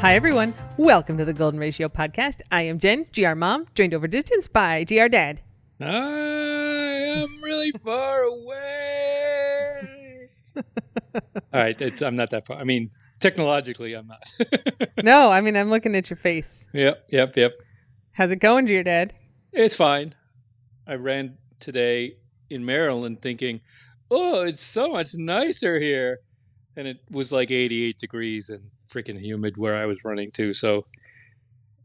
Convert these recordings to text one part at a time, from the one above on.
Hi, everyone. Welcome to the Golden Ratio Podcast. I am Jen, GR Mom, joined over distance by GR Dad. I am really far away. All right, I'm not that far. I mean, technologically, I'm not. No, I mean, I'm looking at your face. Yep. How's it going, GR Dad? It's fine. I ran today in Maryland thinking, oh, it's so much nicer here. And it was like 88 degrees and freaking humid where I was running to. So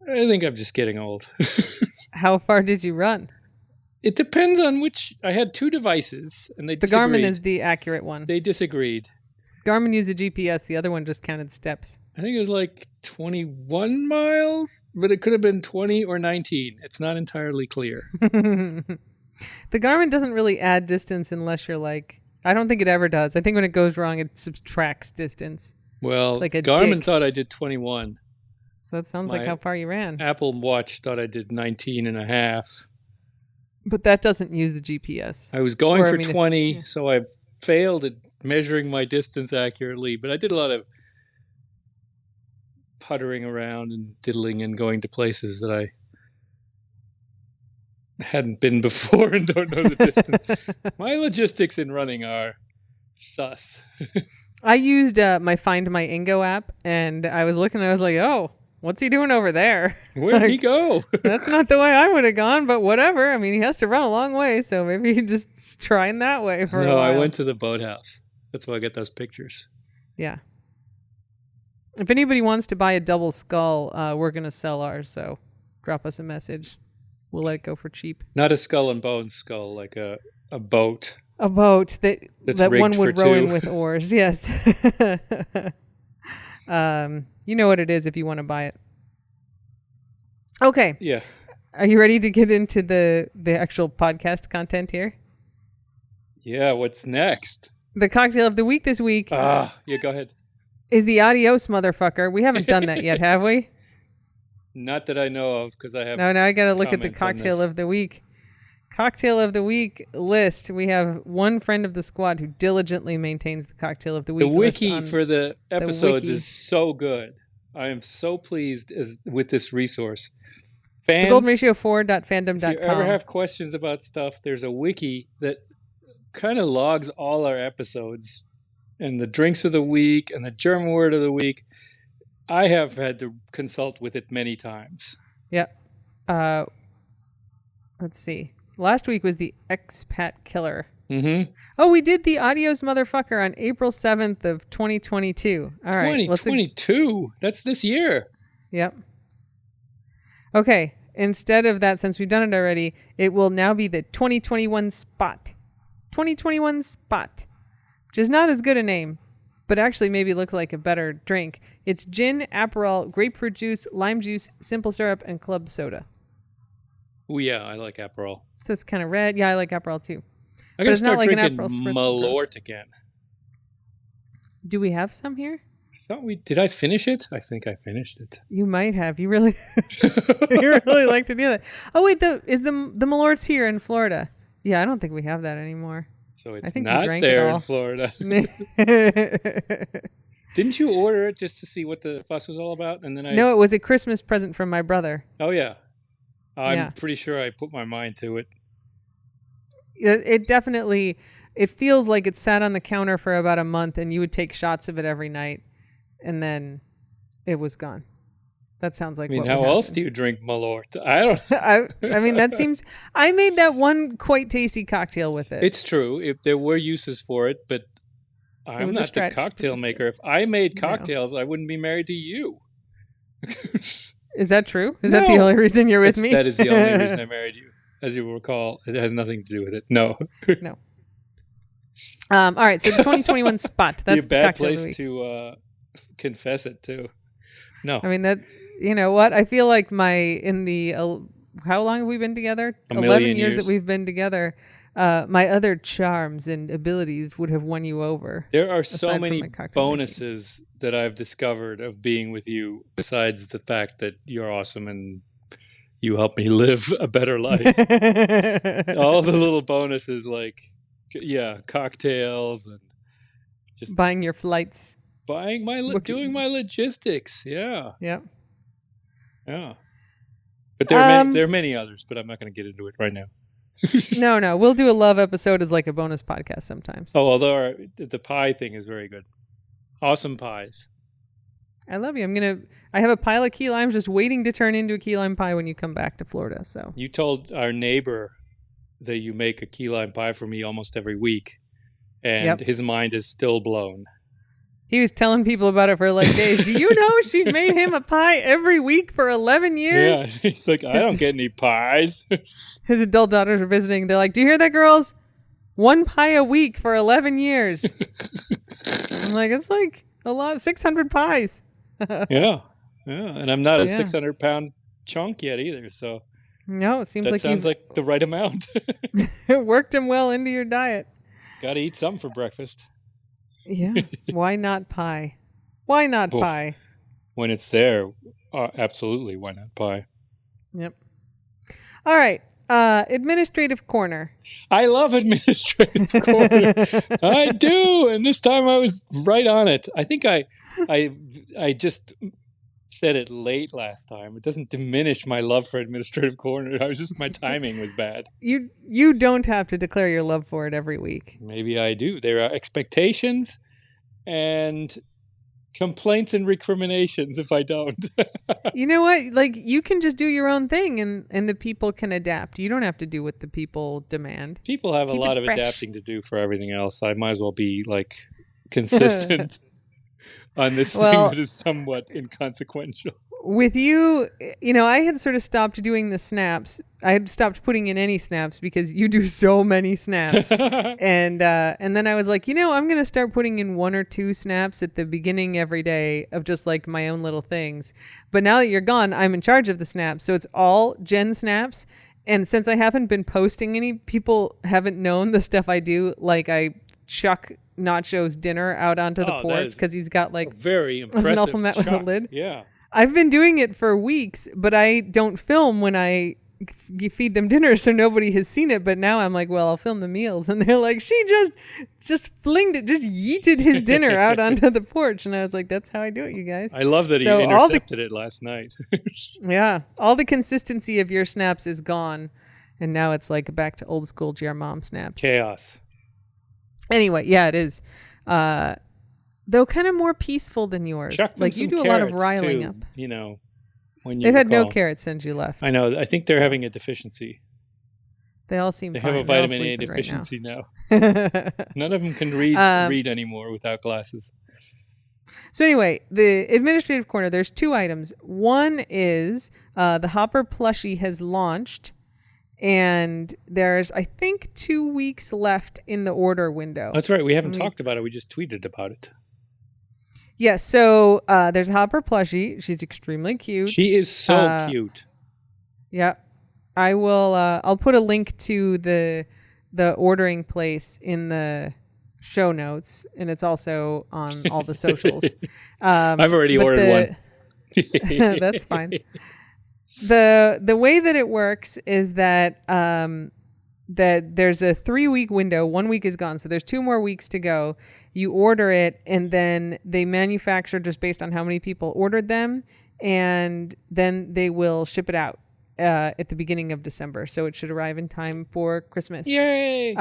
I think I'm just getting old. How far did you run? It depends on which. I had two devices and they disagreed. The Garmin is the accurate one. They disagreed. Garmin used a GPS. The other one just counted steps. I think it was like 21 miles, but it could have been 20 or 19. It's not entirely clear. The Garmin doesn't really add distance unless you're like, I don't think it ever does. I think when it goes wrong, it subtracts distance. Well, like a Garmin dick. thought I did 21. So that sounds like how far you ran. Apple Watch thought I did 19 and a half. But that doesn't use the GPS. I was going for 20, so I failed at measuring my distance accurately. But I did a lot of puttering around and diddling and going to places that I hadn't been before and don't know the distance. My logistics in running are sus. I used my Find My Ingo app, and I was looking, and I was like, oh, what's he doing over there? Where'd he go? That's not the way I would have gone, but whatever. I mean, he has to run a long way, so maybe he just trying that way for a while. No, I went to the boathouse. That's why I get those pictures. Yeah. If anybody wants to buy a double skull, we're going to sell ours, so drop us a message. We'll let it go for cheap. Not a skull and bones skull, like a boat. A boat that one would row in with oars. Yes. You know what it is if you want to buy it. Okay. Yeah. Are you ready to get into the actual podcast content here? Yeah. What's next? The cocktail of the week this week. Yeah, go ahead. Is the adios motherfucker. We haven't done that yet, have we? Not that I know of, because I have. No, I got to look at the cocktail of the week. Cocktail of the week list. We have one friend of the squad who diligently maintains the cocktail of the week. The wiki for the episodes is so good. I am so pleased with this resource. Fans, goldenratio4.fandom.com. If you ever have questions about stuff, there's a wiki that kind of logs all our episodes and the drinks of the week and the German word of the week. I have had to consult with it many times. Yep. Let's see. Last week was the expat killer. Mm-hmm. Oh, we did the adios motherfucker on April 7th of 2022. All right. 2022? That's this year. Yep. Okay. Instead of that, since we've done it already, it will now be the 2021 spot. 2021 spot. Which is not as good a name, but actually maybe looks like a better drink. It's gin, Aperol, grapefruit juice, lime juice, simple syrup, and club soda. Oh, yeah, I like Aperol. So it's kind of red. Yeah, I like Aperol too. I'm going to start drinking Malort again. Do we have some here? I thought did I finish it? I think I finished it. You might have. You really you really like to do that. Oh, wait, the Malort's here in Florida. Yeah, I don't think we have that anymore. So it's not there in Florida. Didn't you order it just to see what the fuss was all about? And then No, it was a Christmas present from my brother. Oh, yeah. I'm pretty sure I put my mind to it. It definitely, it feels like it sat on the counter for about a month and you would take shots of it every night and then it was gone. That sounds like how else do you drink Malort? I don't I mean, that seems, I made that one quite tasty cocktail with it. It's true. If there were uses for it, but I'm not the cocktail maker. If I made cocktails, I wouldn't be married to you. Is that true? Is that the only reason you're with me? That is the only reason I married you. As you will recall, it has nothing to do with it. No. No. All right. So the 2021 spot. That's a bad place to confess it to. No. I mean, that, you know what? I feel like how long have we been together? 11 years that we've been together. My other charms and abilities would have won you over. There are so many bonuses that I've discovered of being with you, besides the fact that you're awesome and you help me live a better life. All the little bonuses, like, cocktails and just buying your flights. doing my logistics. Yeah. Yep. Yeah. But there are many others, but I'm not going to get into it right now. No. We'll do a love episode as like a bonus podcast sometimes. Oh, although the pie thing is very good. Awesome pies. I love you. I have a pile of key limes just waiting to turn into a key lime pie when you come back to Florida. So you told our neighbor that you make a key lime pie for me almost every week, and his mind is still blown. He was telling people about it for like days. Do you know she's made him a pie every week for 11 years? Yeah, he's like, I don't get any pies. His adult daughters are visiting. They're like, do you hear that, girls? 1 pie a week for 11 years. I'm like, it's like a lot, 600 pies. Yeah. And I'm not a 600-pound chunk yet either, so no, it seems that like sounds like the right amount. It worked him well into your diet. Got to eat something for breakfast. Yeah. Why not pie? Why not pie? When it's there, absolutely. Why not pie? Yep. All right. Administrative corner. I love administrative corner. I do, and this time I was right on it. I think I just said it late last time. It doesn't diminish my love for administrative corner. My timing was bad. You don't have to declare your love for it every week. Maybe I do. There are expectations and complaints and recriminations if I don't. You know what? Like, you can just do your own thing and the people can adapt. You don't have to do what the people demand. People have a lot of adapting to do for everything else. I might as well be like consistent on this thing that is somewhat inconsequential. With you, I had sort of stopped doing the snaps. I had stopped putting in any snaps because you do so many snaps. and then I was like, I'm going to start putting in 1 or 2 snaps at the beginning every day of just like my own little things. But now that you're gone, I'm in charge of the snaps. So it's all Jen snaps. And since I haven't been posting any, people haven't known the stuff I do. Like I chuck Nacho's dinner out onto the porch because he's got like very impressive an alphabet with a lid. Yeah. I've been doing it for weeks, but I don't film when I feed them dinner, so nobody has seen it. But now I'm like, well, I'll film the meals. And they're like, she just flinged it, just yeeted his dinner out onto the porch. And I was like, that's how I do it, you guys. I love that he intercepted it last night. Yeah. All the consistency of your snaps is gone. And now it's like back to old school GR Mom snaps. Chaos. Anyway, yeah, it is. Though kind of more peaceful than yours. Like you do a lot of riling up. When they've had no carrots since you left. I know. I think they're having a deficiency. They all seem they fine. have a vitamin A deficiency now. None of them can read anymore without glasses. So anyway, the administrative corner, there's 2 items. One is the Hopper plushie has launched. And there's, I think, 2 weeks left in the order window. That's right. We haven't talked about it. We just tweeted about it. Yeah. So there's a Hopper plushie. She's extremely cute. She is so cute. Yeah. I will. I'll put a link to the ordering place in the show notes, and it's also on all the socials. I've already ordered one. That's fine. The way that it works is that that there's a 3-week window. 1 week is gone, so there's 2 more weeks to go. You order it, and then they manufacture just based on how many people ordered them, and then they will ship it out at the beginning of December. So it should arrive in time for Christmas. Yay!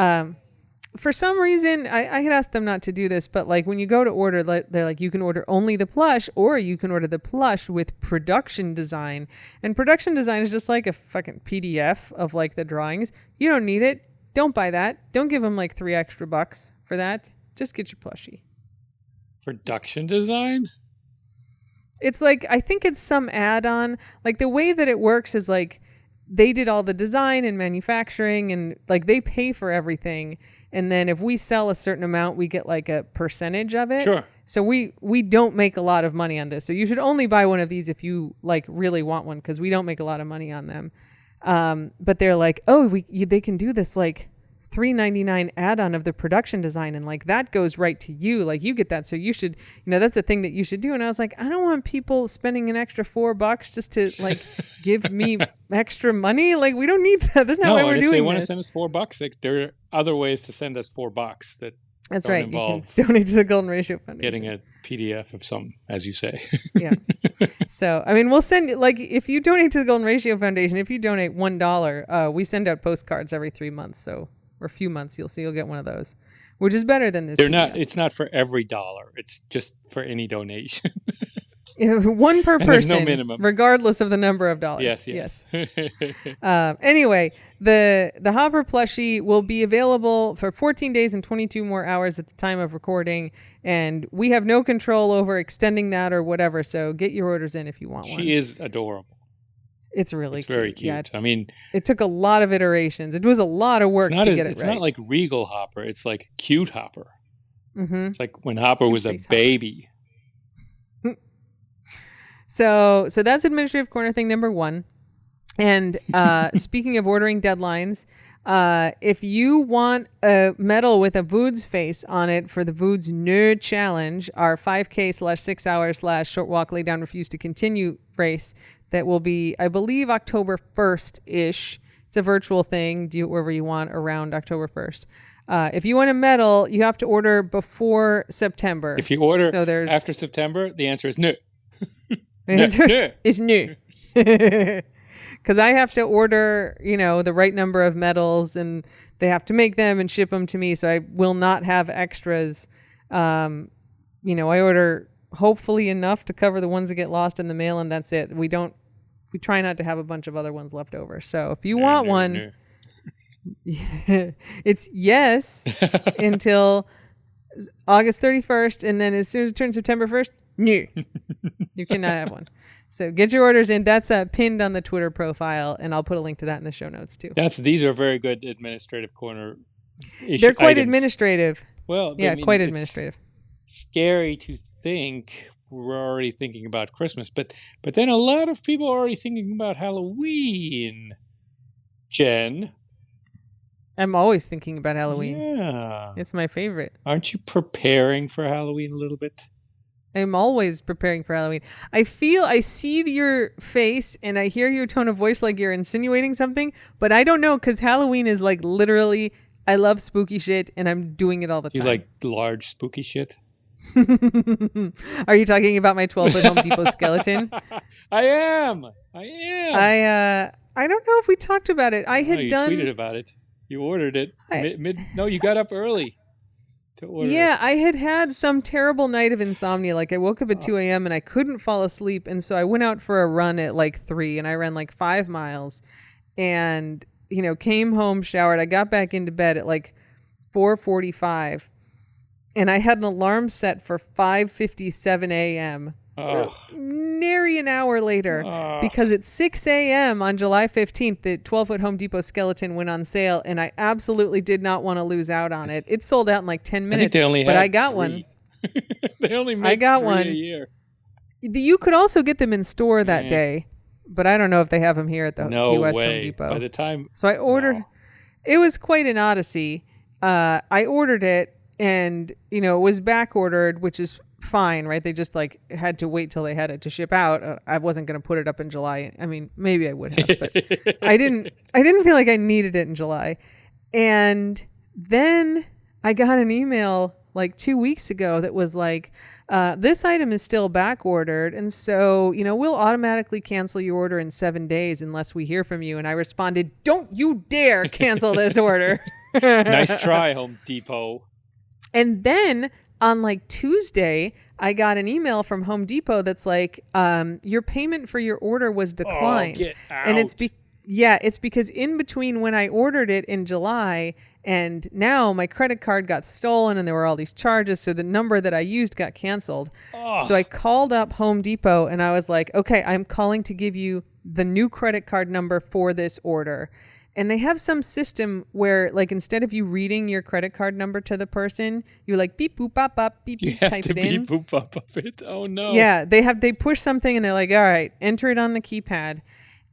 For some reason, I had asked them not to do this, but like when you go to order, they're like, you can order only the plush, or you can order the plush with production design. And production design is just like a fucking PDF of like the drawings. You don't need it. Don't buy that. Don't give them like $3 extra for that. Just get your plushie. Production design? It's like, I think it's some add-on. Like the way that it works is like they did all the design and manufacturing, and like they pay for everything. And then if we sell a certain amount, we get like a percentage of it. Sure. So we don't make a lot of money on this. So you should only buy one of these if you like really want one, because we don't make a lot of money on them. But they're like, oh, they can do this like $3.99 add-on of the production design, and like that goes right to you, like you get that, so you should, that's the thing that you should do. And I was like, I don't want people spending an extra $4 just to like give me extra money. Like we don't need that. That's not why we're doing this. If they want to send us $4, like, there are other ways to send us $4 that that's don't right involve you can donate to the Golden Ratio Foundation. Getting a PDF of some, as you say. Yeah. So, I mean, we'll send, like, if you donate to the Golden Ratio Foundation, if you donate $1, we send out postcards every 3 months. So, or a few months, you'll get one of those, which is better than this. They're not, it's not for every dollar. It's just for any donation. One per And there's person, no minimum. regardless of the number of dollars. Yes. Anyway, the Hopper plushie will be available for 14 days and 22 more hours at the time of recording, and we have no control over extending that or whatever. So get your orders in if you want one. She is adorable. It's really It's cute. very cute. Yeah, I mean, it took a lot of iterations. It was a lot of work to get it right. It's not like Regal Hopper. It's like cute Hopper. Mm-hmm. It's like when Hopper was a baby. So that's Administrative Corner thing number 1. And speaking of ordering deadlines, if you want a medal with a Voods face on it for the Voods Nerd Challenge, our 5K/6 hour/short walk, lay down, refuse to continue race that will be, I believe, October 1st-ish. It's a virtual thing. Do it wherever you want around October 1st. If you want a medal, you have to order before September. If you order after September, the answer is no. The answer is no. Because I have to order, the right number of medals, and they have to make them and ship them to me. So I will not have extras. I order hopefully enough to cover the ones that get lost in the mail, and that's it. We try not to have a bunch of other ones left over. So if you want one, it's yes until August 31st, and then as soon as it turns September 1st, no, you cannot have one. So get your orders in. That's pinned on the Twitter profile, and I'll put a link to that in the show notes too. These are very good Administrative Corner issue. They're quite items. Administrative. Well, yeah, quite administrative. Scary to think we're already thinking about Christmas, but then a lot of people are already thinking about Halloween. Jen, I'm always thinking about Halloween. Yeah, it's my favorite. Aren't you preparing for Halloween a little bit? I'm always preparing for Halloween. I see your face and I hear your tone of voice like you're insinuating something, but I don't know, because Halloween is like literally, I love spooky shit and I'm doing it all the time. You like large spooky shit? Are you talking about my 12-foot Home Depot skeleton? I am. I don't know if we talked about it. You tweeted about it. You ordered it. You got up early. I had some terrible night of insomnia. Like I woke up at 2 a.m. and I couldn't fall asleep. And so I went out for a run at like 3 and I ran like 5 miles and, came home, showered. I got back into bed at like 4:45 and I had an alarm set for 5:57 a.m. Nary an hour later, because at 6 a.m. on July 15th, the 12-foot Home Depot skeleton went on sale, and I absolutely did not want to lose out on it. It sold out in like 10 minutes, but I got 3. one. They only make 3 a year. You could also get them in store that day, but I don't know if they have them here at the Key West Home Depot. By the time, so I ordered. No. It was quite an odyssey. I ordered it, and it was back ordered, which is fine, right? They just like had to wait till they had it to ship out. I wasn't going to put it up in July. I mean, maybe I would have, but I didn't feel like I needed it in July. And then I got an email like 2 weeks ago that was like, this item is still back ordered. And so, we'll automatically cancel your order in 7 days unless we hear from you. And I responded, don't you dare cancel this order. Nice try, Home Depot. And then on like Tuesday, I got an email from Home Depot that's like, your payment for your order was declined. Get out. And it's because in between when I ordered it in July and now my credit card got stolen and there were all these charges. So the number that I used got canceled. So I called up Home Depot and I was like, okay, I'm calling to give you the new credit card number for this order. And they have some system where, like, instead of you reading your credit card number to the person, you like beep boop bop bop beep beep type it in. You have to beep boop bop bop it. Oh no. Yeah, they push something and they're like, all right, enter it on the keypad,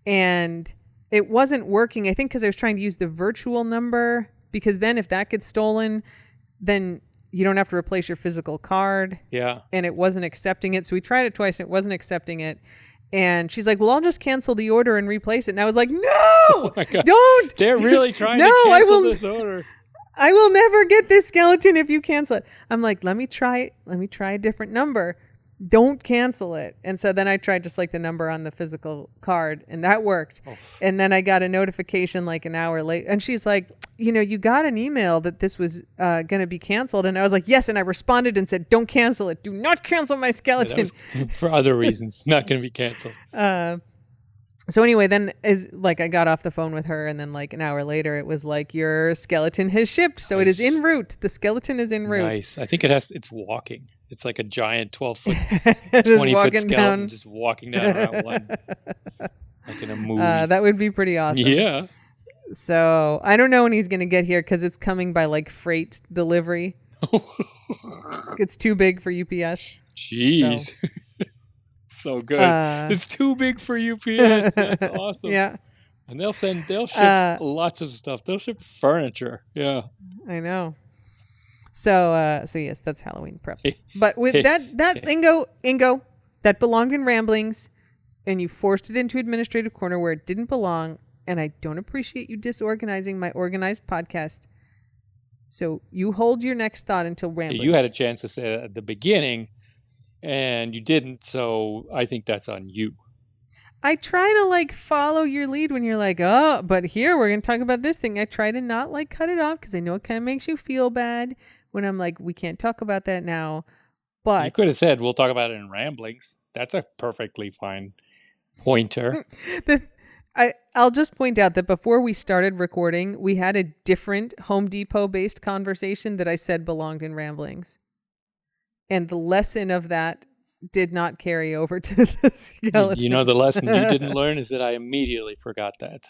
and it wasn't working. I think because I was trying to use the virtual number, because then if that gets stolen, then you don't have to replace your physical card. Yeah. And it wasn't accepting it, so we tried it twice and it wasn't accepting it. And she's like, well, I'll just cancel the order and replace it. And I was like, no, oh my God. Don't. They're really trying to cancel this order. I will never get this skeleton if you cancel it. I'm like, let me try a different number. Don't cancel it. And so then I tried just like the number on the physical card, and that worked. Oh. And then I got a notification like an hour late, and she's like, you got an email that this was going to be canceled. And I was like, yes. And I responded and said, don't cancel it. Do not cancel my skeleton. Yeah, that was for other reasons. Not going to be canceled. So anyway, then I got off the phone with her, and then like an hour later, it was like, your skeleton has shipped. So it is en route. The skeleton is en route. Nice. I think it's walking. It's like a giant 12-foot, 20-foot skeleton down. just walking down Route 1. Like in a movie. That would be pretty awesome. Yeah. So I don't know when he's going to get here because it's coming by like freight delivery. It's too big for UPS. Jeez. So good. It's too big for UPS. That's awesome. Yeah. And they'll ship lots of stuff. They'll ship furniture. Yeah. I know. So yes, that's Halloween prep. But with that Ingo, that belonged in Ramblings, and you forced it into administrative corner where it didn't belong, and I don't appreciate you disorganizing my organized podcast. So you hold your next thought until Ramblings. You had a chance to say that at the beginning, and you didn't, so I think that's on you. I try to like follow your lead when you're like, oh, but here we're going to talk about this thing. I try to not like cut it off because I know it kind of makes you feel bad when I'm like, we can't talk about that now. But you could have said, we'll talk about it in Ramblings. That's a perfectly fine pointer. I'll just point out that before we started recording, we had a different Home Depot based conversation that I said belonged in Ramblings. And the lesson of that did not carry over to the skeleton. You know, the lesson you didn't learn is that I immediately forgot that.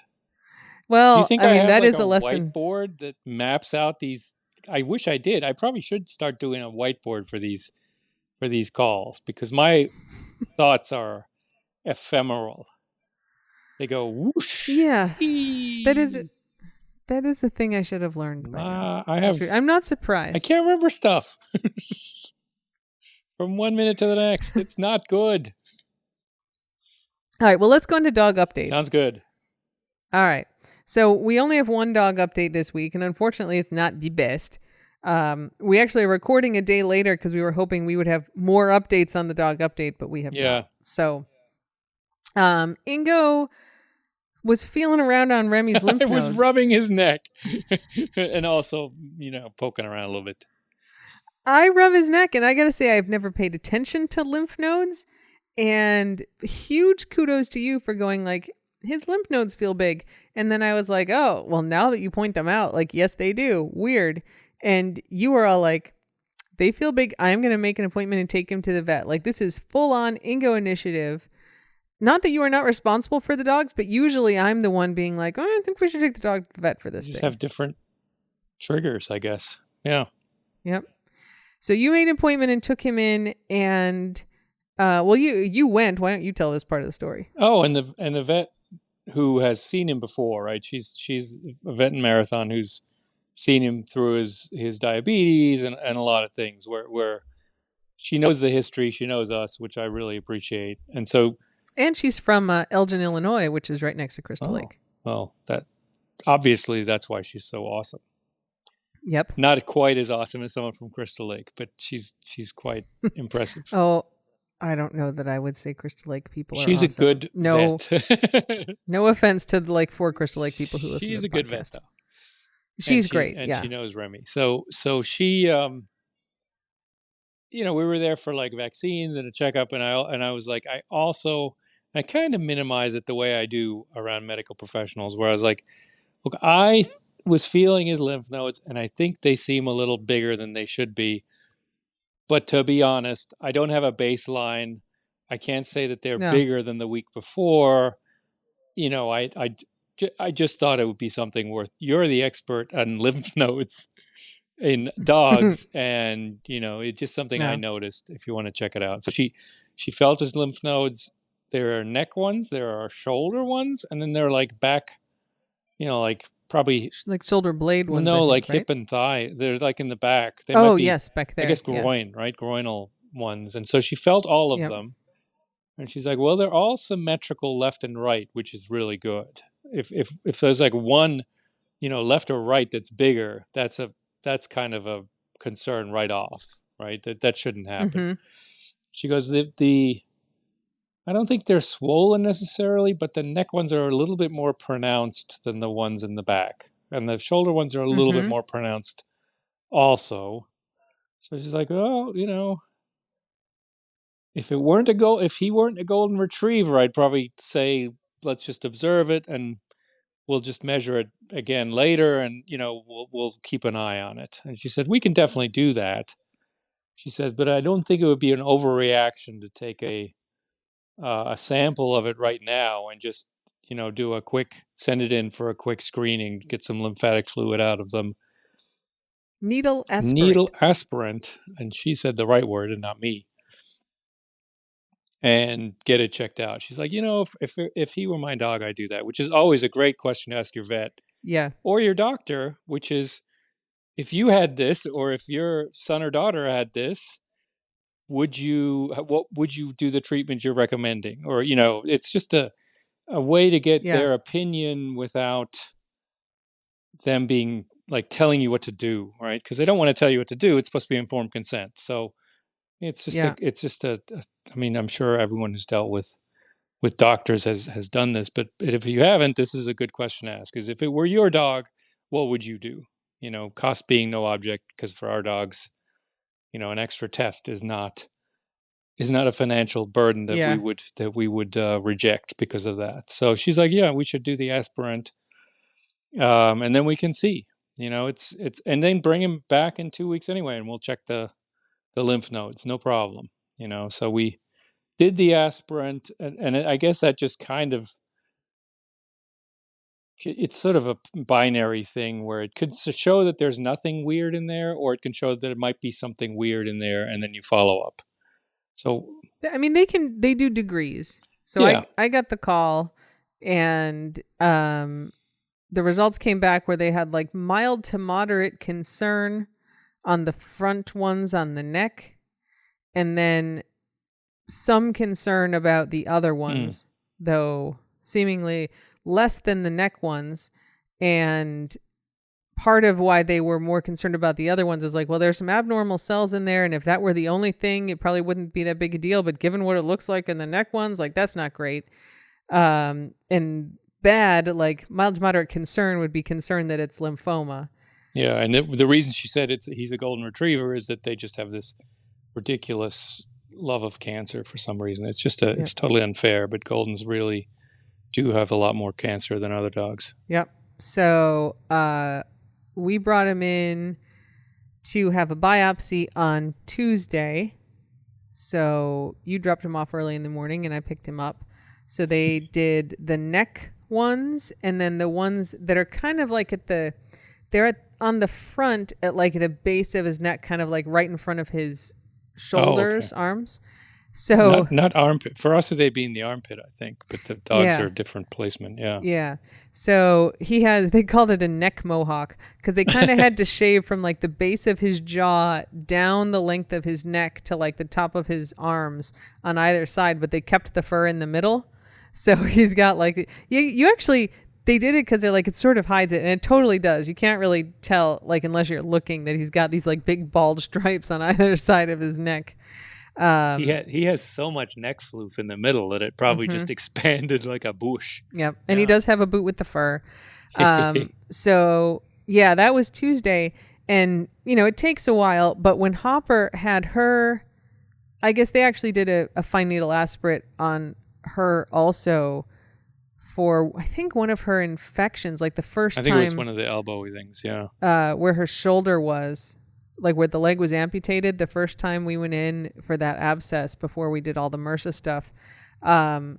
Well, do you think I have that like is a lesson. Whiteboard that maps out these? I wish I did. I probably should start doing a whiteboard for these calls because my thoughts are ephemeral. They go whoosh. Yeah, that is the thing I should have learned. I'm not surprised. I can't remember stuff from 1 minute to the next. It's not good. All right. Well, let's go into dog updates. Sounds good. All right. So we only have one dog update this week, and unfortunately, it's not the best. We actually are recording a day later because we were hoping we would have more updates on the dog update, but we have not. So, Ingo was feeling around on Remy's lymph nodes. I was rubbing his neck and also, poking around a little bit. I rub his neck, and I got to say, I've never paid attention to lymph nodes, and huge kudos to you for going like, his lymph nodes feel big. And then I was like, oh, well, now that you point them out, like, yes, they do. Weird. And you were all like, they feel big. I'm going to make an appointment and take him to the vet. Like, this is full on Ingo initiative. Not that you are not responsible for the dogs, but usually I'm the one being like, oh, I think we should take the dog to the vet for this. You just have different triggers, I guess. Yeah. Yep. So you made an appointment and took him in, and you went. Why don't you tell this part of the story? Oh, and the vet who has seen him before, right? She's a vet in Marathon who's seen him through his diabetes and a lot of things where she knows the history, she knows us, which I really appreciate. And she's from Elgin, Illinois, which is right next to Crystal Lake. Well, that's why she's so awesome. Yep. Not quite as awesome as someone from Crystal Lake, but she's quite impressive. Oh, I don't know that I would say Crystal Lake people are She's awesome. a good vet. No offense to the 4 Crystal Lake people who listen to the She's a good vet, though. She's great, and she knows Remy. So she, we were there for like vaccines and a checkup, and I was like, I kind of minimize it the way I do around medical professionals, where I was like, look, I was feeling his lymph nodes, and I think they seem a little bigger than they should be. But to be honest, I don't have a baseline. I can't say that they're bigger than the week before. I just thought it would be something worth. You're the expert on lymph nodes in dogs, and it's just something I noticed. If you want to check it out, so she felt his lymph nodes. There are neck ones, there are shoulder ones, and then there are like back, like probably like shoulder blade ones. No, think, hip and thigh. They're like in the back. They might be, yes, back there. I guess groin, right? Groinal ones, and so she felt all of them. And she's like, well, they're all symmetrical left and right, which is really good. If there's like one left or right that's bigger, that's kind of a concern right off, right? That shouldn't happen. Mm-hmm. She goes, the I don't think they're swollen necessarily, but the neck ones are a little bit more pronounced than the ones in the back. And the shoulder ones are a little bit Mm-hmm. more pronounced also. So she's like, oh, if he weren't a golden retriever, I'd probably say, let's just observe it and we'll just measure it again later, and we'll keep an eye on it. And she said, we can definitely do that. She says, but I don't think it would be an overreaction to take a sample of it right now and just send it in for a quick screening, get some lymphatic fluid out of them. Needle aspirant. Needle aspirant, and she said the right word and not me. And get it checked out. She's like, if he were my dog, I'd do that, which is always a great question to ask your vet. Yeah. Or your doctor, which is, if you had this, or if your son or daughter had this, what would you do the treatment you're recommending? Or, it's just a way to get their opinion without them being like telling you what to do, right? Because they don't want to tell you what to do. It's supposed to be informed consent. So it's just I mean, I'm sure everyone who's dealt with doctors has done this, but if you haven't, this is a good question to ask. Is if it were your dog, what would you do? Cost being no object, because for our dogs, an extra test is not a financial burden that we would reject because of that. So she's like, yeah, we should do the aspirant, and then we can see. It's and then bring him back in 2 weeks anyway, and we'll check the lymph nodes, no problem. So we did the aspirant, and I guess that just kind of, it's sort of a binary thing where it could show that there's nothing weird in there, or it can show that it might be something weird in there, and then you follow up. So, I mean, they do degrees. So yeah. I got the call, and the results came back where they had like mild to moderate concern on the front ones on the neck, and then some concern about the other ones, though seemingly less than the neck ones. And part of why they were more concerned about the other ones is like, well, there's some abnormal cells in there, and if that were the only thing, it probably wouldn't be that big a deal. But given what it looks like in the neck ones, like, that's not great. And bad, like mild to moderate concern would be concern that it's lymphoma. Yeah, and the reason she said he's a golden retriever is that they just have this ridiculous love of cancer for some reason. It's just it's totally unfair, but Goldens really do have a lot more cancer than other dogs. Yep. So we brought him in to have a biopsy on Tuesday. So you dropped him off early in the morning and I picked him up. So they did the neck ones, and then the ones that are kind of like on the front at like the base of his neck, kind of like right in front of his shoulders, arms. So not armpit. For us, they'd be in the armpit, I think, but the dogs are a different placement. Yeah. Yeah. So they called it a neck mohawk because they kind of had to shave from like the base of his jaw down the length of his neck to like the top of his arms on either side, but they kept the fur in the middle. So he's got like, you actually, they did it because they're like, it sort of hides it, and it totally does. You can't really tell, like, unless you're looking, that he's got these like big bald stripes on either side of his neck. He has so much neck floof in the middle that it probably just expanded like a bush. Yep. And he does have a boot with the fur. So yeah, that was Tuesday, and it takes a while, but when Hopper had her, I guess they actually did a fine needle aspirate on her also for, I think, one of her infections, like the first time. I think it was one of the elbowy things, yeah. Where her shoulder was, like where the leg was amputated the first time we went in for that abscess before we did all the MRSA stuff. And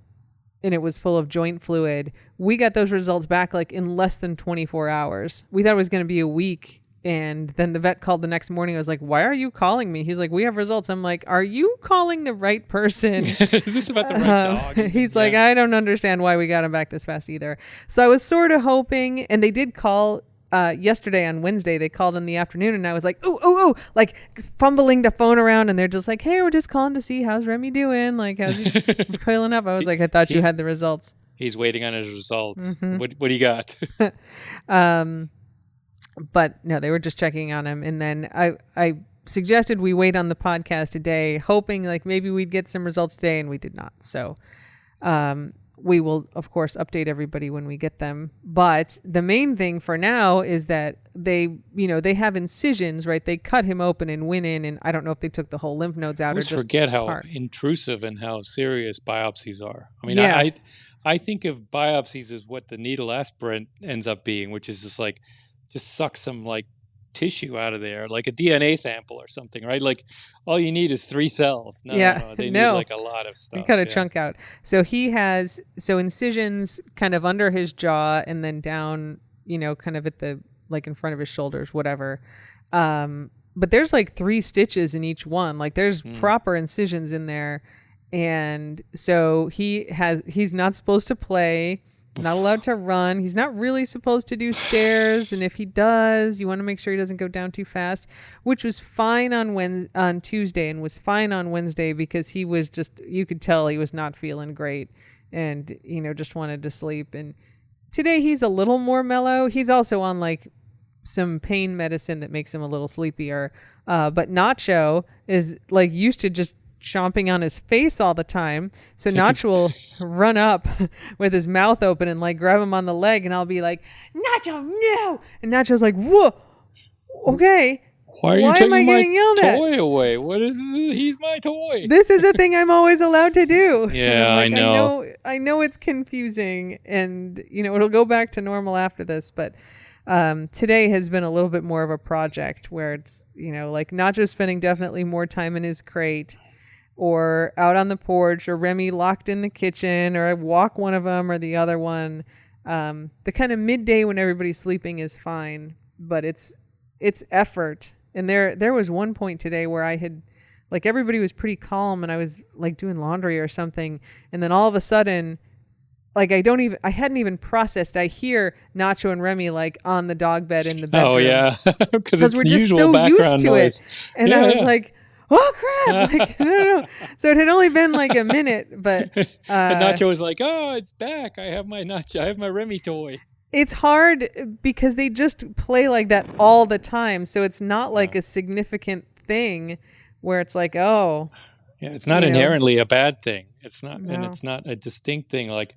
it was full of joint fluid. We got those results back like in less than 24 hours. We thought it was going to be a week. And then the vet called the next morning. I was like, why are you calling me? He's like, we have results. I'm like, are you calling the right person? Is this about the right dog? He's like, I don't understand why we got him back this fast either. So I was sort of hoping, and they did call yesterday on Wednesday. They called in the afternoon, and I was like, ooh, like fumbling the phone around, and they're just like, hey, we're just calling to see how's Remy doing? Like, how's he feeling up? I was like, I thought you had the results. He's waiting on his results. Mhm. What do you got? But no, they were just checking on him. And then I suggested we wait on the podcast today, hoping like maybe we'd get some results today, and we did not. So we will, of course, update everybody when we get them. But the main thing for now is that they have incisions, right? They cut him open and went in, and I don't know if they took the whole lymph nodes out I or always just forget how part. intrusive and how serious biopsies are. I mean, Yeah. I think of biopsies as what the needle aspirant ends up being, which is just suck some like tissue out of there, like a DNA sample or something, right? Like all you need is 3 cells. No. They need like a lot of He stuff. cut a chunk out. So he has incisions kind of under his jaw and then down, kind of at the like in front of his shoulders, whatever. But there's like 3 stitches in each one. Like there's proper incisions in there. And so he's not supposed to play, not allowed to run. He's not really supposed to do stairs. And if he does, you want to make sure he doesn't go down too fast, which was fine on Tuesday and was fine on Wednesday because he was just, you could tell he was not feeling great and, just wanted to sleep. And today he's a little more mellow. He's also on like some pain medicine that makes him a little sleepier. But Nacho is like used to just chomping on his face all the time. So Nacho will run up with his mouth open and like grab him on the leg, and I'll be like, Nacho, no! And Nacho's like, whoa, okay. Why am I getting yelled at? Toy away? What is it? He's my toy. This is the thing I'm always allowed to do. Yeah, like, I know. I know it's confusing, and it'll go back to normal after this, but today has been a little bit more of a project where it's, like Nacho spending definitely more time in his crate or out on the porch, or Remy locked in the kitchen, or I walk one of them or the other one. The kind of midday when everybody's sleeping is fine, but it's effort. And there was one point today where I had, like, everybody was pretty calm and I was like doing laundry or something. And then all of a sudden, like I hadn't even processed. I hear Nacho and Remy like on the dog bed in the bedroom. Oh yeah, because we're just so used to noise. it. And I was like, oh crap! Like no. So it had only been like a minute, but and Nacho was like, "Oh, it's back! I have my Nacho. I have my Remy toy." It's hard because they just play like that all the time, so it's not like a significant thing where it's like, oh, yeah, it's not inherently a bad thing. It's not, and it's not a distinct thing like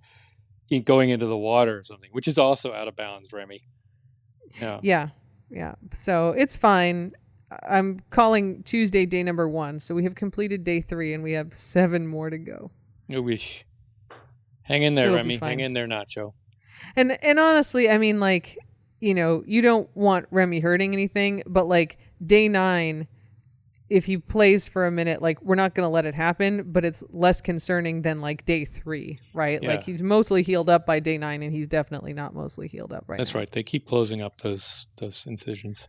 going into the water or something, which is also out of bounds, Remy. Yeah. So it's fine. I'm calling Tuesday day number 1. So we have completed day 3 and we have 7 more to go. Hang in there, Remy. Hang in there, Nacho. And honestly, I mean, like, you don't want Remy hurting anything, but like day 9, if he plays for a minute, like we're not going to let it happen, but it's less concerning than like day 3, right? Yeah. Like he's mostly healed up by day 9 and he's definitely not mostly healed up right That's now. right. They keep closing up those incisions.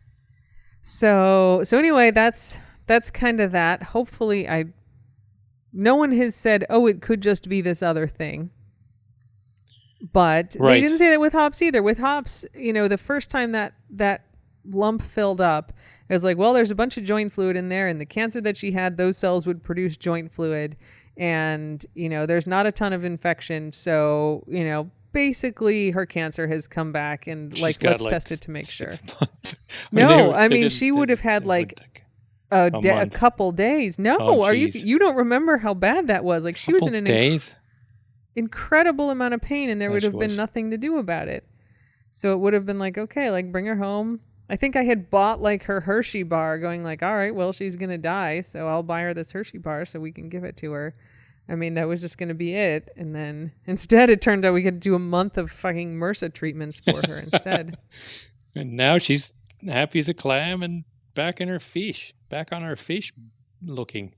So anyway, that's kind of that. Hopefully no one has said, oh, it could just be this other thing. But they didn't say that with Hops either. With Hops, the first time that lump filled up, it was like, well, there's a bunch of joint fluid in there, and the cancer that she had, those cells would produce joint fluid, and there's not a ton of infection, so basically her cancer has come back, and like let's test it to make sure. I mean she would have had like a couple days. You don't remember how bad that was. Like she was in an incredible amount of pain, and there would have been nothing to do about it. So it would have been like, okay, like bring her home. I think I had bought like her Hershey bar, going like, all right, well, she's gonna die, so I'll buy her this Hershey bar so we can give it to her. I mean, that was just going to be it. And then instead, it turned out we could do a month of fucking MRSA treatments for her instead. And now she's happy as a clam and back on her fish looking.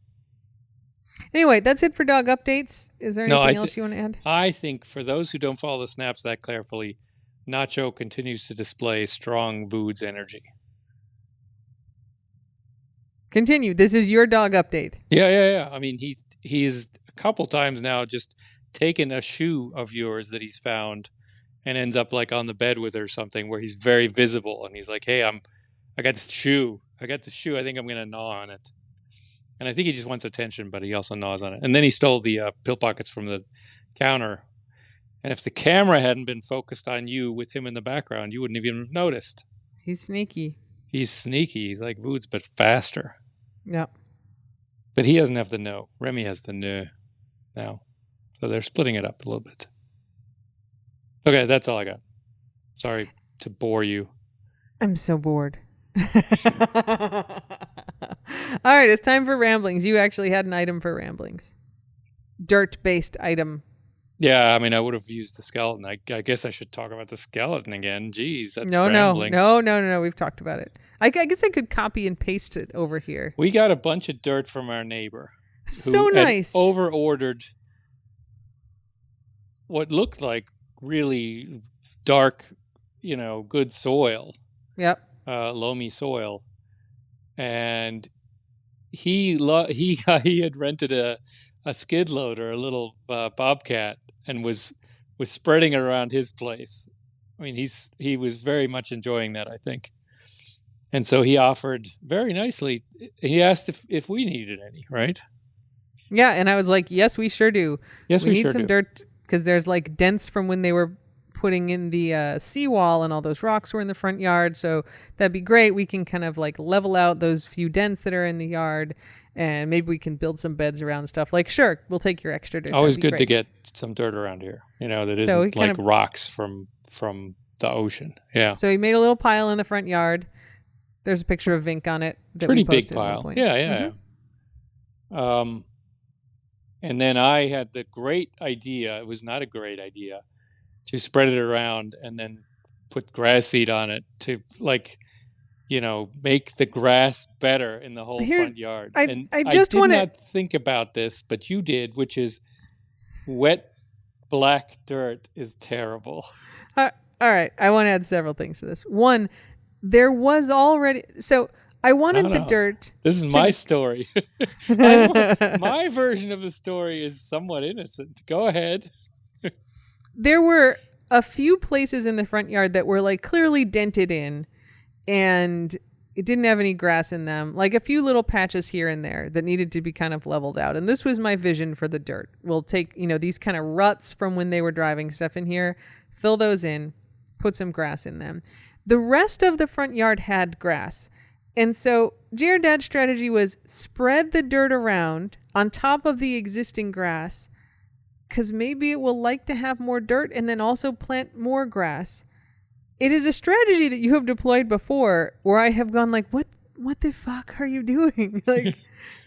Anyway, that's it for dog updates. Is there anything else you want to add? I think for those who don't follow the snaps that carefully, Nacho continues to display strong Voods energy. Continue. This is your dog update. Yeah. I mean, he's a couple times now just taken a shoe of yours that he's found and ends up like on the bed with her or something where he's very visible, and he's like, hey, I got this shoe. I think I'm going to gnaw on it. And I think he just wants attention, but he also gnaws on it. And then he stole the pill pockets from the counter And if the camera hadn't been focused on you with him in the background, you wouldn't even have noticed. He's sneaky. He's sneaky. He's like Woods, but faster. Yep. But he doesn't have the no. Remy has the no now. So they're splitting it up a little bit. Okay, that's all I got. Sorry to bore you. I'm so bored. All right, it's time for ramblings. You actually had an item for ramblings. Dirt-based item. Yeah, I mean, I would have used the skeleton. I guess I should talk about the skeleton again. Jeez, that's No. ramblings. We've talked about it. I guess I could copy and paste it over here. We got a bunch of dirt from our neighbor. So nice. Over-ordered what looked like really dark, good soil. Yep. Loamy soil. And he had rented a skid loader, a little bobcat, and was spreading it around his place. I mean, he was very much enjoying that, I think. And so he offered very nicely. He asked if we needed any, right? Yeah, and I was like, yes, we sure do. Yes, we need sure some do. dirt because there's like dents from when they were putting in the seawall, and all those rocks were in the front yard. So that'd be great. We can kind of like level out those few dents that are in the yard, and maybe we can build some beds around stuff. Like, sure, we'll take your extra dirt. Always good to get some dirt around here. That isn't like rocks from the ocean. Yeah. So he made a little pile in the front yard. There's a picture of Vink on it. Pretty big pile. Yeah. Mm-hmm. And then I had the great idea. It was not a great idea to spread it around and then put grass seed on it to make the grass better in the whole front yard. I did not think about this, but you did, which is wet black dirt is terrible. All right. I want to add several things to this. One, there was already... So I wanted the dirt... This is my story. My version of the story is somewhat innocent. Go ahead. There were a few places in the front yard that were like clearly dented in, and it didn't have any grass in them. Like a few little patches here and there that needed to be kind of leveled out. And this was my vision for the dirt. We'll take, these kind of ruts from when they were driving stuff in here, fill those in, put some grass in them. The rest of the front yard had grass. And so Jared Dad's strategy was spread the dirt around on top of the existing grass, because maybe it will like to have more dirt, and then also plant more grass. It is a strategy that you have deployed before where I have gone like, what the fuck are you doing? Like,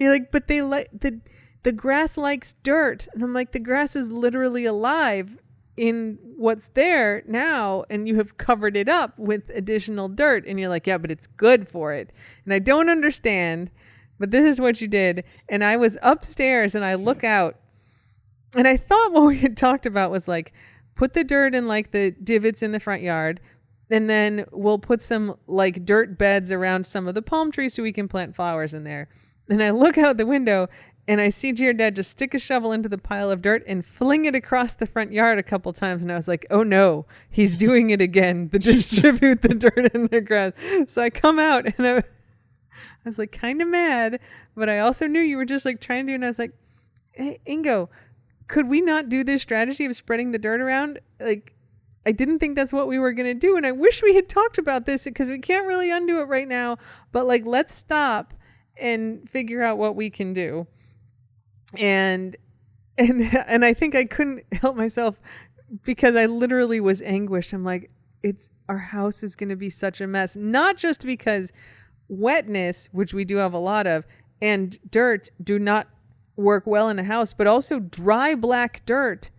you're like, but they like the grass likes dirt. And I'm like, the grass is literally alive in what's there now, and you have covered it up with additional dirt. And you're like, yeah, but it's good for it. And I don't understand, but this is what you did. And I was upstairs and I look out, and I thought what we had talked about was like, put the dirt in like the divots in the front yard, and then we'll put some like dirt beds around some of the palm trees so we can plant flowers in there. And I look out the window and I see Jared Dad just stick a shovel into the pile of dirt and fling it across the front yard a couple times. And I was like, oh no, he's doing it again, to distribute the dirt in the grass. So I come out and I was like kind of mad, but I also knew you were just like trying to, and I was like, hey, Ingo, could we not do this strategy of spreading the dirt around? Like, I didn't think that's what we were going to do. And I wish we had talked about this, because we can't really undo it right now, but like, let's stop and figure out what we can do. And I think I couldn't help myself, because I literally was anguished. I'm like, our house is going to be such a mess, not just because wetness, which we do have a lot of, and dirt do not work well in a house, but also dry black dirt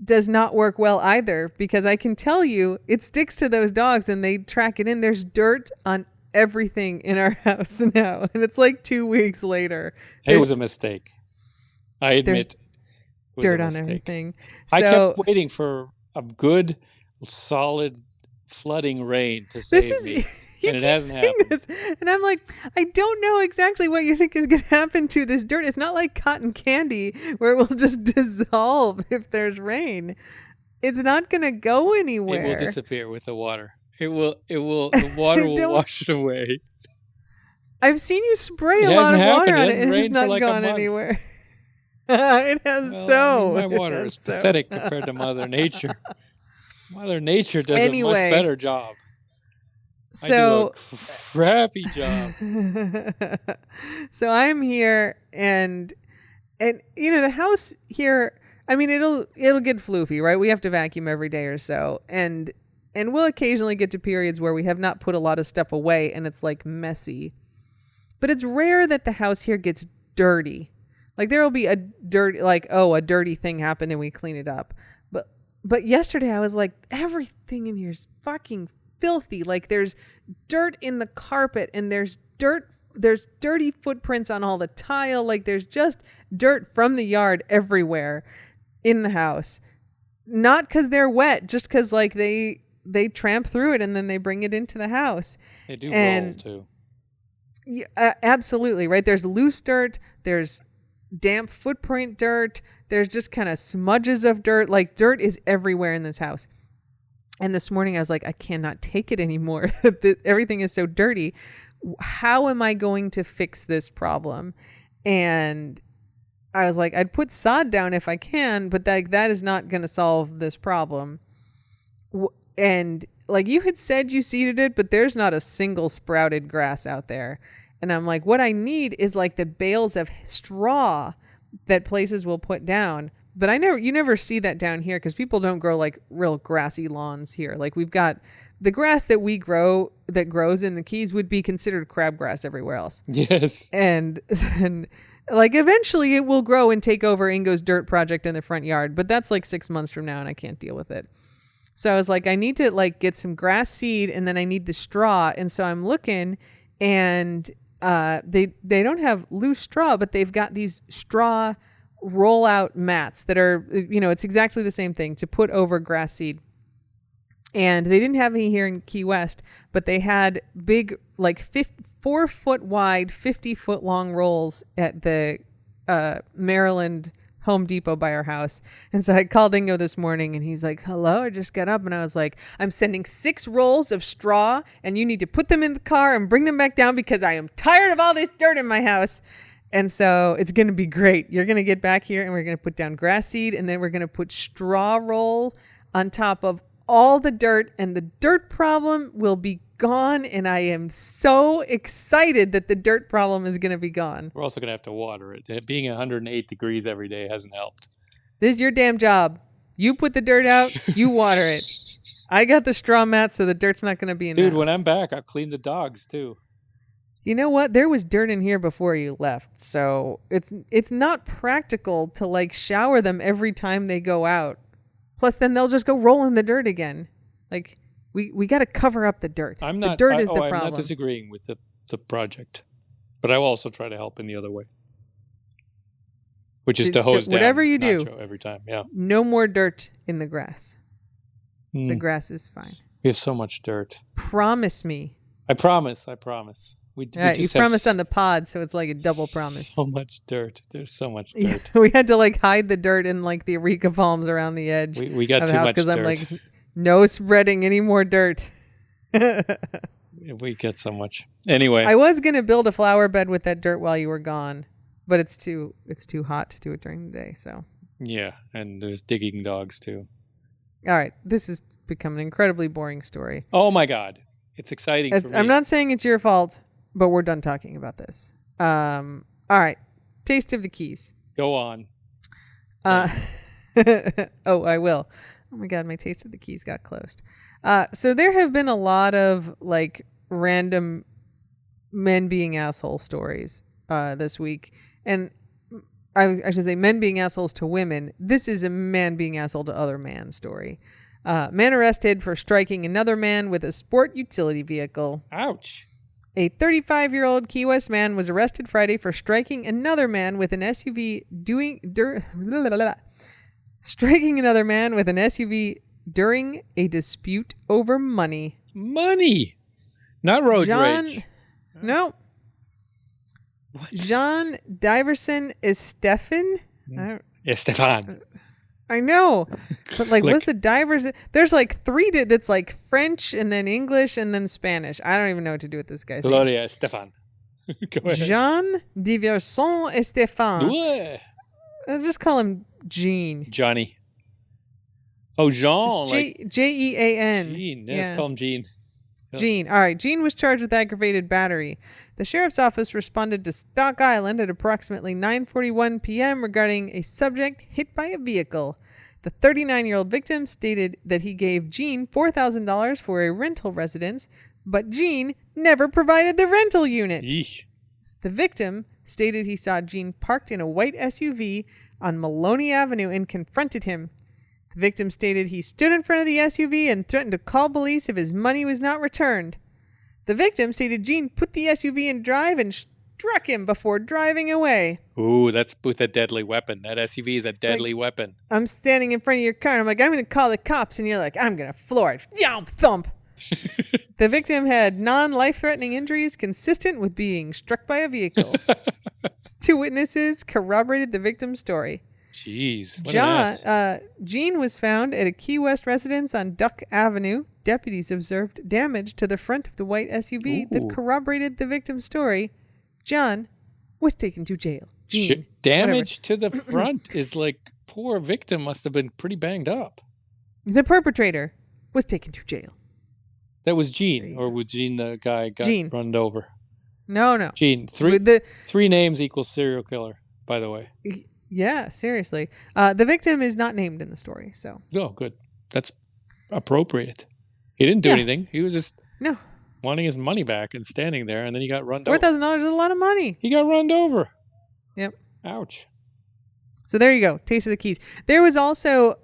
does not work well either, because I can tell you it sticks to those dogs and they track it in. There's dirt on everything in our house now, and it's like 2 weeks later. It was a mistake. I admit, dirt on everything. I kept waiting for a good, solid flooding rain to save me, and it hasn't happened. And I'm like, I don't know exactly what you think is going to happen to this dirt. It's not like cotton candy where it will just dissolve if there's rain. It's not going to go anywhere. It will disappear with the water. The water will wash it away. I've seen you spray a lot of water on it, and it's not gone anywhere. It has so. my water is pathetic compared to Mother Nature. Mother Nature does a much Anyway. better job. I do So, a crappy job. so I'm here, and the house here. I mean, it'll get floofy, right? We have to vacuum every day or so, and we'll occasionally get to periods where we have not put a lot of stuff away, and it's like messy. But it's rare that the house here gets dirty. Like there will be a dirty thing happened and we clean it up. But yesterday I was like, everything in here is fucking filthy. Like there's dirt in the carpet and there's dirty footprints on all the tile. Like there's just dirt from the yard everywhere in the house. Not because they're wet, just because like they tramp through it and then they bring it into the house. They do roll too. Yeah, absolutely, right? There's loose dirt. There's damp footprint dirt. There's just kind of smudges of dirt. Like dirt is everywhere in this house. And this morning I was like, I cannot take it anymore. Everything is so dirty. How am I going to fix this problem? And I was like, I'd put sod down if I can, but that is not going to solve this problem. And like you had said you seeded it, but there's not a single sprouted grass out there. And I'm like, what I need is like the bales of straw that places will put down. But you never see that down here because people don't grow like real grassy lawns here. Like we've got the grass that we grow that grows in the Keys would be considered crabgrass everywhere else. Yes. And then like eventually it will grow and take over Ingo's dirt project in the front yard. But that's like 6 months from now and I can't deal with it. So I was like, I need to like get some grass seed and then I need the straw. And so I'm looking and they don't have loose straw, but they've got these straw rollout mats that are, it's exactly the same thing to put over grass seed. And they didn't have any here in Key West, but they had big, like 4 foot wide, 50 foot long rolls at the Maryland Home Depot by our house. And so I called Ingo this morning and he's like, hello, I just got up. And I was like, I'm sending 6 rolls of straw and you need to put them in the car and bring them back down because I am tired of all this dirt in my house. And so it's going to be great. You're going to get back here and we're going to put down grass seed and then we're going to put straw roll on top of all the dirt and the dirt problem will be gone. And I am so excited that the dirt problem is going to be gone. We're also going to have to water it. Being 108 degrees every day hasn't helped. This is your damn job. You put the dirt out, you water it. I got the straw mat so the dirt's not going to be in the house. Dude, when I'm back, I'll clean the dogs too. You know what? There was dirt in here before you left. So it's not practical to like shower them every time they go out. Plus then they'll just go roll in the dirt again. Like we got to cover up the dirt. I'm the problem. I'm not disagreeing with the project. But I will also try to help in the other way. Which is to hose down whatever you Nacho do every time. Yeah. No more dirt in the grass. The grass is fine. We have so much dirt. Promise me. I promise. We just you promised on the pod, so it's like a double promise. So much dirt. There's so much dirt. We had to like hide the dirt in like the Areca palms around the edge. We got too much dirt. Because I'm like, no spreading any more dirt. We get so much. Anyway. I was going to build a flower bed with that dirt while you were gone, but it's too hot to do it during the day, so. Yeah, and there's digging dogs too. All right, this has become an incredibly boring story. Oh my God. It's exciting for me. I'm not saying it's your fault, but we're done talking about this. All right, Taste of the Keys. Go on. Oh, I will. Oh my God, my Taste of the Keys got closed. So there have been a lot of like random men being asshole stories this week. And I should say men being assholes to women. This is a man being asshole to other man story. Man arrested for striking another man with a sport utility vehicle. Ouch. A 35-year-old Key West man was arrested Friday for striking another man with an SUV striking another man with an SUV during a dispute over money. Money, not road rage. No. What? John Diverson Estefan? Estefan. I know. But like, what's the divers? There's like 3 that's like French and then English and then Spanish. I don't even know what to do with this guy's name. Gloria Estefan. Jean Diverson Estefan. Let's just call him Gene. Johnny. Oh, Jean. It's Like Jean. Gene. Yeah, let's call him Gene. Yeah. Gene. All right. Gene was charged with aggravated battery. The sheriff's office responded to Stock Island at approximately 9:41 p.m. regarding a subject hit by a vehicle. The 39-year-old victim stated that he gave Gene $4,000 for a rental residence, but Gene never provided the rental unit. Yeesh. The victim stated he saw Gene parked in a white SUV on Maloney Avenue and confronted him. The victim stated he stood in front of the SUV and threatened to call police if his money was not returned. The victim stated Gene put the SUV in drive and struck him before driving away. Ooh, that's with a deadly weapon. That SUV is a deadly weapon. I'm standing in front of your car and I'm like, I'm going to call the cops. And you're like, I'm going to floor it. Yomp, thump. The victim had non-life-threatening injuries consistent with being struck by a vehicle. 2 witnesses corroborated the victim's story. Jeez. What an ass. Gene was found at a Key West residence on Duck Avenue. Deputies observed damage to the front of the white SUV that corroborated the victim's story. John was taken to jail. Gene, damage to the front is like, poor victim must have been pretty banged up. The perpetrator was taken to jail. That was Gene, or was Gene the guy got run over? No. Gene. Three names equals serial killer, by the way. Yeah, seriously. The victim is not named in the story, so. Oh, good. That's appropriate. He didn't do anything. He was just wanting his money back and standing there, and then he got run over. $4,000 is a lot of money. He got run over. Yep. Ouch. So there you go. Taste of the Keys. There was also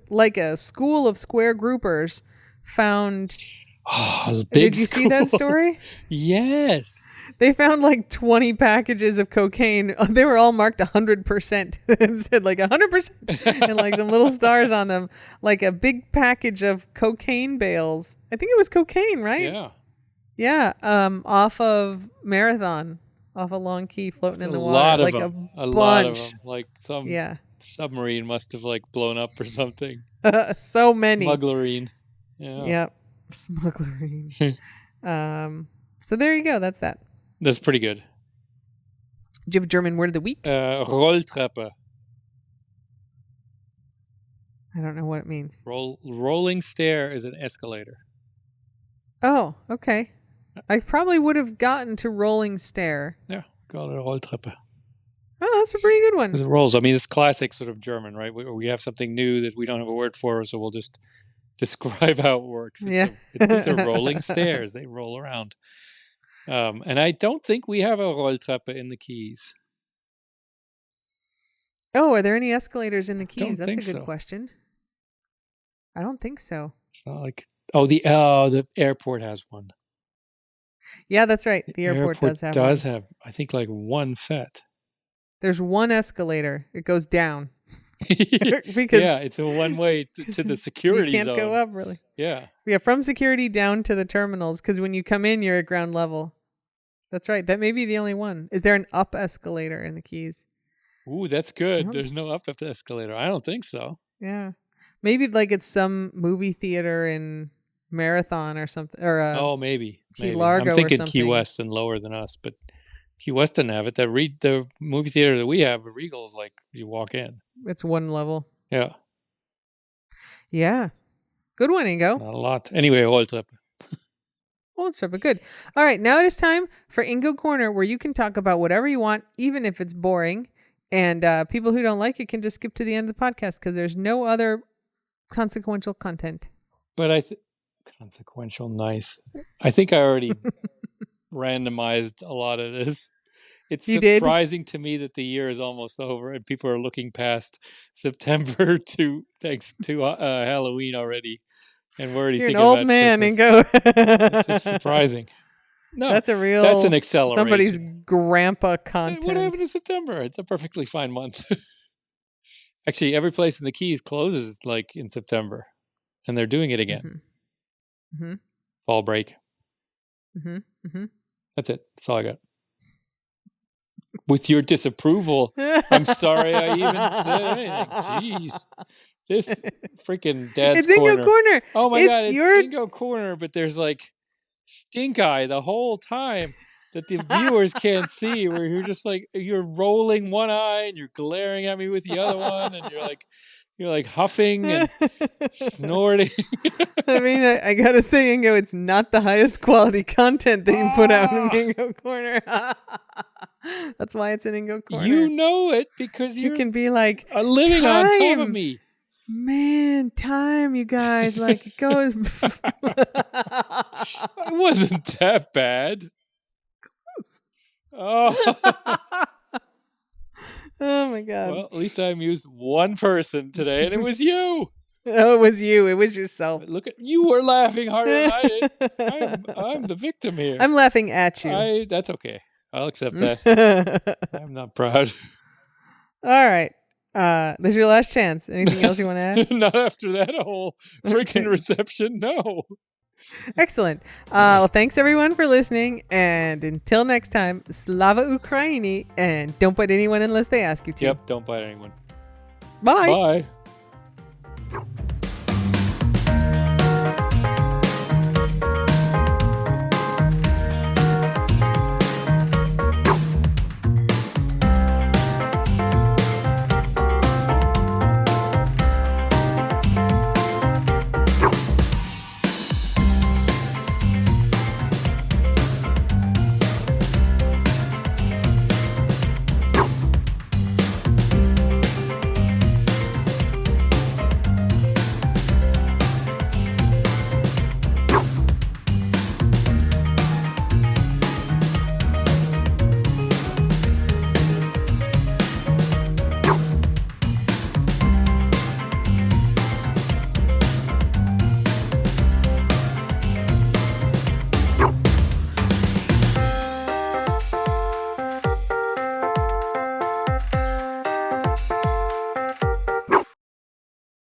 like a school of square groupers found. Oh, big Did you see that story? Yes. They found like 20 packages of cocaine. They were all marked 100%. It said like 100% and like some little stars on them. Like a big package of cocaine bales. I think it was cocaine, right? Yeah. Yeah. Off of Marathon. Off a Long Key floating That's in the a water. Lot of like them. a lot bunch. of them. Like some submarine must have like blown up or something. So many. Smugglerine. Yeah. Yep. Smugglerine. So there you go. That's that. That's pretty good. Do you have a German word of the week? Rolltreppe. I don't know what it means. Rolling stair is an escalator. Oh, okay. I probably would have gotten to rolling stair. Yeah, call it a Rolltreppe. Oh, that's a pretty good one. Because it rolls. I mean, it's classic sort of German, right? We have something new that we don't have a word for, so we'll just describe how it works. These are rolling stairs. They roll around. And I don't think we have a Rolltreppe in the Keys. Oh, are there any escalators in the Keys? That's a good question. I don't think so. It's not like the airport has one. Yeah, that's right. The airport does have one. I think like one set. There's one escalator. It goes down. Because it's a one way to the security zone. You can't go up, really. Yeah, from security down to the terminals, because when you come in, you're at ground level. That's right. That may be the only one. Is there an up escalator in the Keys? Ooh, that's good. There's no up escalator. I don't think so. Yeah. Maybe like it's some movie theater in Marathon or something. Or maybe. Key Largo I'm thinking or something. Key West and lower than us, but Key West doesn't have it. The movie theater that we have at Regal is like you walk in. It's one level. Yeah. Yeah. Good one, Ingo. Not a lot. Anyway, Rolltreppe. Rolltreppe, good. All right, now it is time for Ingo Corner, where you can talk about whatever you want, even if it's boring. And people who don't like it can just skip to the end of the podcast because there's no other consequential content. But consequential, nice. I think I already randomized a lot of this. It's surprising to me that the year is almost over and people are looking past September thanks to Halloween already. And we're already You're thinking an old about man, Christmas. Ingo. It's just surprising. No, that's an acceleration. Somebody's grandpa content. What happened in September? It's a perfectly fine month. Actually, every place in the Keys closes like in September, and they're doing it again. Mm-hmm. Fall break. Mm-hmm. Mm-hmm. That's it. That's all I got. With your disapproval, I'm sorry I even said anything. Jeez. This freaking Dad's Corner. It's Ingo Corner. Oh my God, it's Ingo Corner, but there's like stink eye the whole time. that the viewers can't see, where you're just like, you're rolling one eye and you're glaring at me with the other one, and you're like huffing and snorting. I mean, I gotta say, Ingo, it's not the highest quality content that you put out in Ingo Corner. That's why it's in Ingo Corner. You know it because you can be like living on top of me. Man, time, you guys. Like, it goes. I wasn't that bad. Close. Oh. Oh, my God. Well, at least I amused one person today, and it was you. Oh, it was you. It was yourself. Look at you were laughing harder than I did. I'm the victim here. I'm laughing at you. That's okay. I'll accept that. I'm not proud. All right. This is your last chance. Anything else you want to add? Not after that whole freaking reception. No. Excellent. Well, thanks everyone for listening. And until next time, Slava Ukraini. And don't bite anyone unless they ask you to. Yep. Don't bite anyone. Bye. Bye.